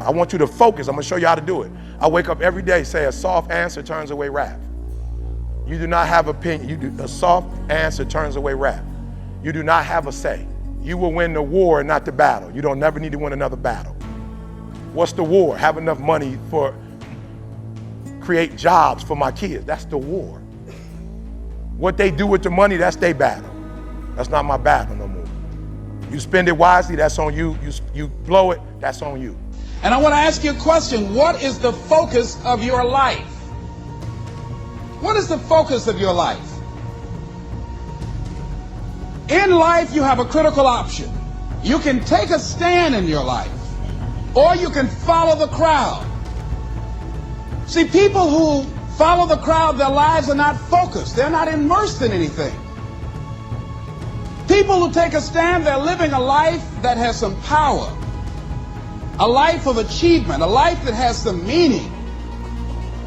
I want you to focus. I'm gonna show you how to do it. I wake up every day, say a soft answer turns away wrath. You do not have opinion. A soft answer turns away wrath. You do not have a say. You will win the war and not the battle. You don't never need to win another battle. What's the war? Have enough money for create jobs for my kids. That's the war. What they do with the money, that's their battle. That's not my battle no more. You spend it wisely, that's on you. You blow it, that's on you. And I want to ask you a question. What is the focus of your life? What is the focus of your life? In life, you have a critical option. You can take a stand in your life, or you can follow the crowd. See, people who follow the crowd, their lives are not focused. They're not immersed in anything. People who take a stand, they're living a life that has some power, a life of achievement, a life that has some meaning.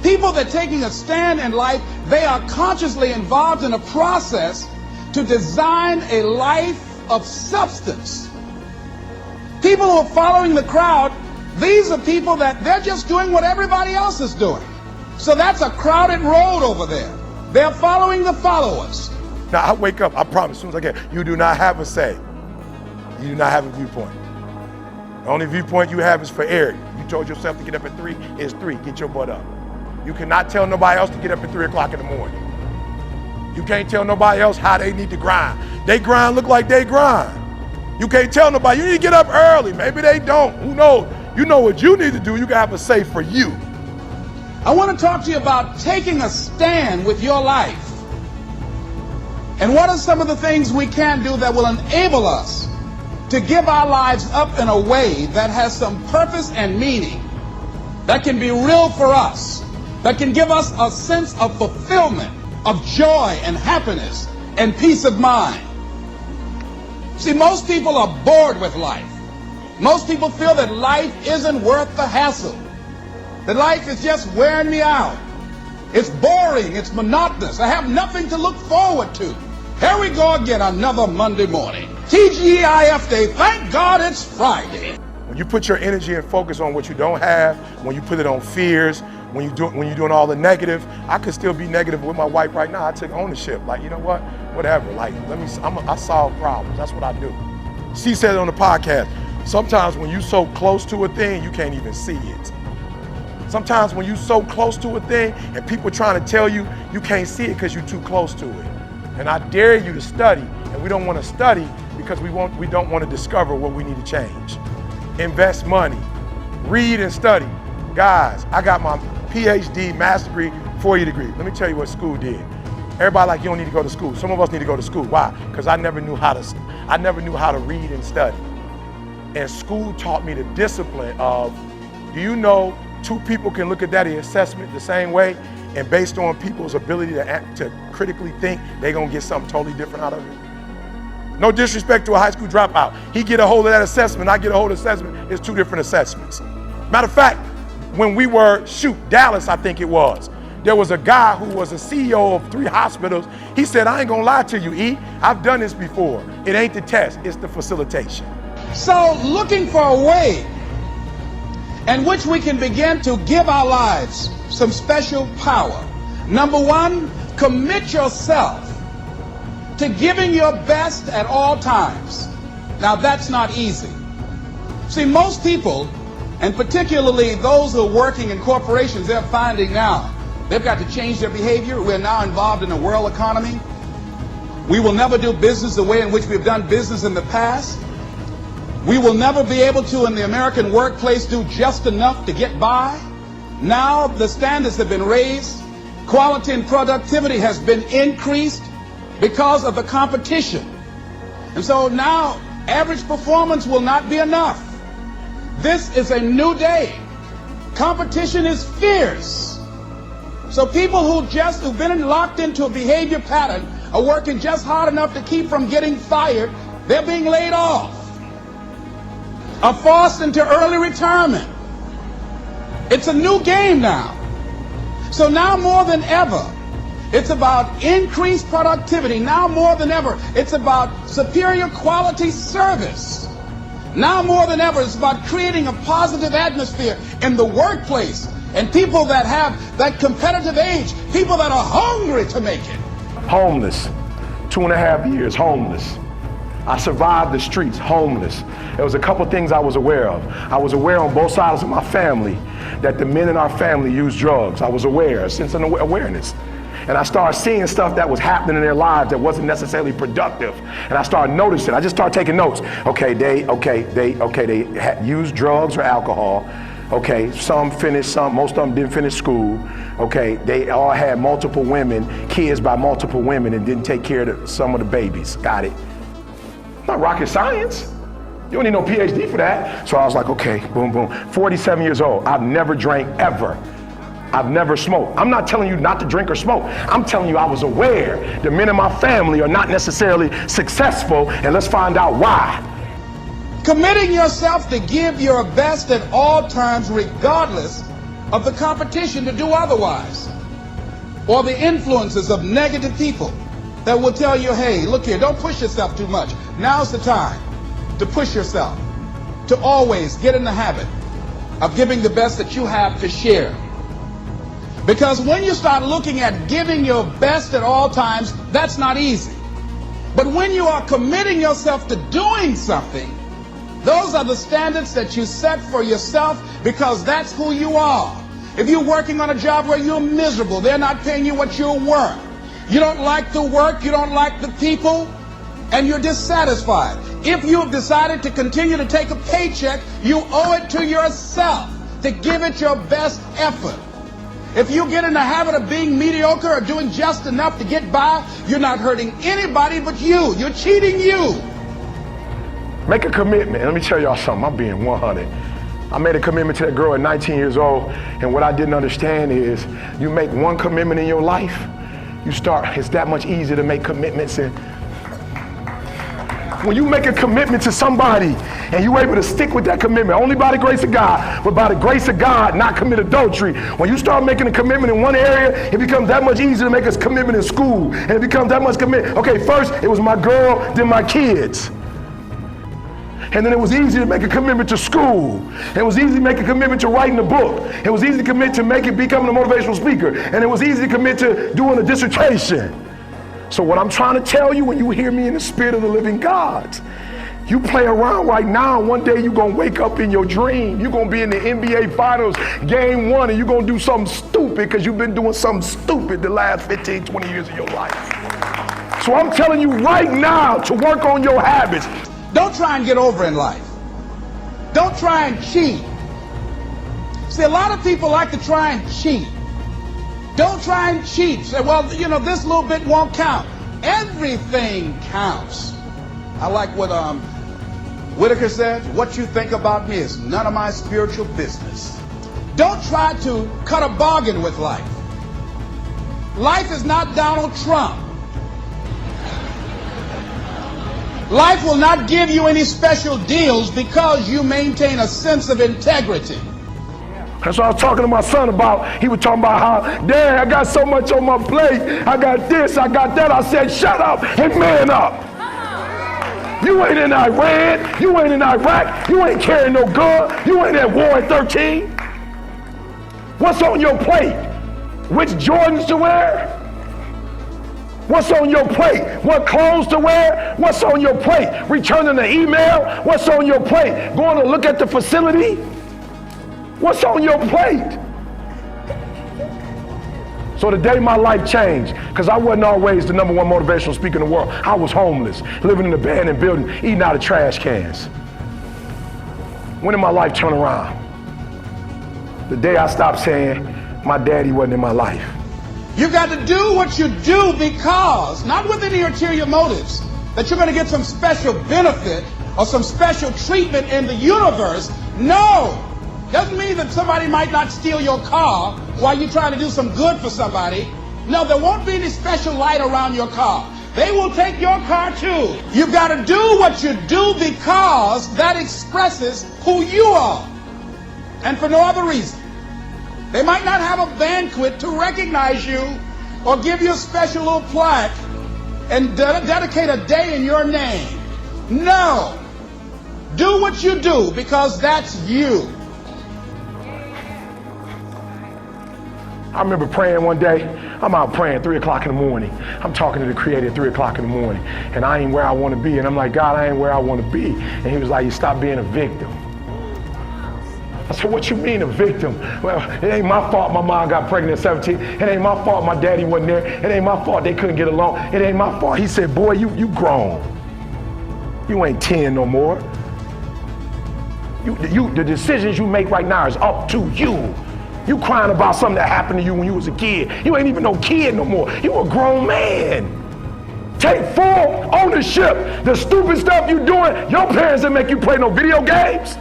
People that are taking a stand in life, they are consciously involved in a process to design a life of substance. People who are following the crowd, these are people that they're just doing what everybody else is doing. So that's a crowded road over there. They're following the followers. Now I wake up, I promise, as soon as I get, you do not have a say. You do not have a viewpoint. The only viewpoint you have is for Eric. You told yourself to get up at 3, it's 3, get your butt up. You cannot tell nobody else to get up at 3 o'clock in the morning. You can't tell nobody else how they need to grind. They grind look like they grind. You can't tell nobody, you need to get up early. Maybe they don't, who knows? You know what you need to do, you can have a say for you. I want to talk to you about taking a stand with your life. And what are some of the things we can do that will enable us to give our lives up in a way that has some purpose and meaning, that can be real for us, that can give us a sense of fulfillment, of joy and happiness and peace of mind. See, most people are bored with life. Most people feel that life isn't worth the hassle, that life is just wearing me out. It's boring, it's monotonous. I have nothing to look forward to. Here we go again, another Monday morning. TGIF Day, thank God it's Friday. When you put your energy and focus on what you don't have, when you put it on fears, when you're doing all the negative, I could still be negative with my wife right now. I took ownership, like, you know what, whatever, like, I solve problems, that's what I do. She said it on the podcast, sometimes when you're so close to a thing, you can't even see it. Sometimes when you're so close to a thing and people trying to tell you, you can't see it because you're too close to it. And I dare you to study, and we don't want to study because we don't want to discover what we need to change. Invest money, read and study. Guys, I got my PhD, master's degree, 4-year degree. Let me tell you what school did. Everybody like, you don't need to go to school. Some of us need to go to school. Why? Because I never knew how to read and study. And school taught me the discipline of, do you know 2 people can look at that assessment the same way, and based on people's ability to critically think, they're gonna get something totally different out of it? No disrespect to a high school dropout. He get a hold of that assessment, I get a hold of the assessment, it's 2 different assessments. Matter of fact, when we were, Dallas I think it was, there was a guy who was a CEO of 3 hospitals. He said, I ain't gonna lie to you, E, I've done this before. It ain't the test, it's the facilitation. So looking for a way in which we can begin to give our lives some special power. Number 1, commit yourself to giving your best at all times. Now that's not easy. See, most people, and particularly those who are working in corporations, they're finding now they've got to change their behavior. We're now involved in a world economy. We will never do business the way in which we've done business in the past. We will never be able to, in the American workplace, do just enough to get by. Now the standards have been raised. Quality and productivity has been increased because of the competition. And so now average performance will not be enough. This is a new day. Competition is fierce. So people who've been locked into a behavior pattern are working just hard enough to keep from getting fired. They're being laid off, are forced into early retirement. It's a new game now. So now more than ever, it's about increased productivity. Now more than ever, it's about superior quality service. Now more than ever, it's about creating a positive atmosphere in the workplace, and people that have that competitive age, people that are hungry to make it. Homeless, 2.5 years homeless. I survived the streets homeless. There was a couple things I was aware of. I was aware on both sides of my family that the men in our family used drugs. I was aware, a sense of awareness. And I started seeing stuff that was happening in their lives that wasn't necessarily productive. And I started noticing, I just started taking notes. Okay, they used drugs or alcohol. Okay, some finished, most of them didn't finish school. Okay, they all had multiple women, kids by multiple women, and didn't take care of some of the babies. Got it. Not rocket science. You don't need no PhD for that. So I was like, okay, boom, boom. 47 years old. I've never drank ever. I've never smoked. I'm not telling you not to drink or smoke. I'm telling you I was aware the men in my family are not necessarily successful, and let's find out why. Committing yourself to give your best at all times, regardless of the competition to do otherwise, or the influences of negative people that will tell you, hey, look here, don't push yourself too much. Now's the time to push yourself, to always get in the habit of giving the best that you have to share. Because when you start looking at giving your best at all times, that's not easy. But when you are committing yourself to doing something, those are the standards that you set for yourself, because that's who you are. If you're working on a job where you're miserable, they're not paying you what you're worth, you don't like the work, you don't like the people, and you're dissatisfied. If you have decided to continue to take a paycheck, you owe it to yourself to give it your best effort. If you get in the habit of being mediocre or doing just enough to get by, you're not hurting anybody but you. You're cheating you. Make a commitment. Let me tell y'all something. I'm being 100. I made a commitment to that girl at 19 years old, and what I didn't understand is you make one commitment in your life, it's that much easier to make commitments. And when you make a commitment to somebody and you're able to stick with that commitment, only by the grace of God, but by the grace of God, not commit adultery. When you start making a commitment in one area, it becomes that much easier to make a commitment in school. And it becomes that much commitment. Okay, first it was my girl, then my kids. And then it was easy to make a commitment to school. It was easy to make a commitment to writing a book. It was easy to commit to becoming a motivational speaker. And it was easy to commit to doing a dissertation. So what I'm trying to tell you, when you hear me in the spirit of the living God, you play around right now, one day you're going to wake up in your dream. You're going to be in the NBA Finals, Game 1, and you're going to do something stupid because you've been doing something stupid the last 15, 20 years of your life. So I'm telling you right now to work on your habits. Don't try and get over in life. Don't try and cheat. See, a lot of people like to try and cheat. Don't try and cheat. Say, well, you know, this little bit won't count. Everything counts. I like what Whitaker said, what you think about me is none of my spiritual business. Don't try to cut a bargain with life. Life is not Donald Trump. Life will not give you any special deals because you maintain a sense of integrity. That's what I was talking to my son about. He was talking about how, Dad, I got so much on my plate. I got this, I got that. I said, shut up and man up. You ain't in Iran. You ain't in Iraq. You ain't carrying no gun. You ain't at war at 13. What's on your plate? Which Jordans to wear? What's on your plate? What clothes to wear? What's on your plate? Returning the email? What's on your plate? Going to look at the facility? What's on your plate? So the day my life changed, because I wasn't always the #1 motivational speaker in the world. I was homeless, living in an abandoned building, eating out of trash cans. When did my life turn around? The day I stopped saying my daddy wasn't in my life. You got to do what you do because, not with any ulterior motives, that you're going to get some special benefit or some special treatment in the universe. No! Doesn't mean that somebody might not steal your car while you're trying to do some good for somebody. No, there won't be any special light around your car. They will take your car too. You've got to do what you do because that expresses who you are, and for no other reason. They might not have a banquet to recognize you or give you a special little plaque and dedicate a day in your name. No. Do what you do because that's you. I remember praying one day. I'm out praying 3 o'clock in the morning. I'm talking to the Creator at 3 o'clock in the morning. And I ain't where I want to be. And I'm like, God, I ain't where I want to be. And he was like, you stop being a victim. I said, what you mean a victim? Well, it ain't my fault my mom got pregnant at 17. It ain't my fault my daddy wasn't there. It ain't my fault they couldn't get along. It ain't my fault. He said, boy, you grown. You ain't 10 no more. The decisions you make right now is up to you. You crying about something that happened to you when you was a kid. You ain't even no kid no more. You a grown man. Take full ownership. The stupid stuff you doing, your parents didn't make you play no video games.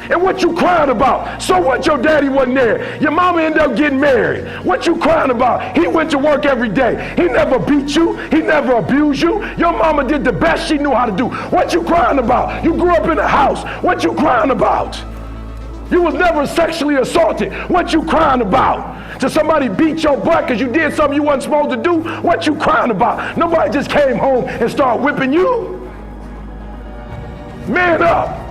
And what you crying about? So what your daddy wasn't there? Your mama ended up getting married. What you crying about? He went to work every day. He never beat you. He never abused you. Your mama did the best she knew how to do. What you crying about? You grew up in a house. What you crying about? You was never sexually assaulted. What you crying about? Did somebody beat your butt because you did something you wasn't supposed to do? What you crying about? Nobody just came home and started whipping you. Man up.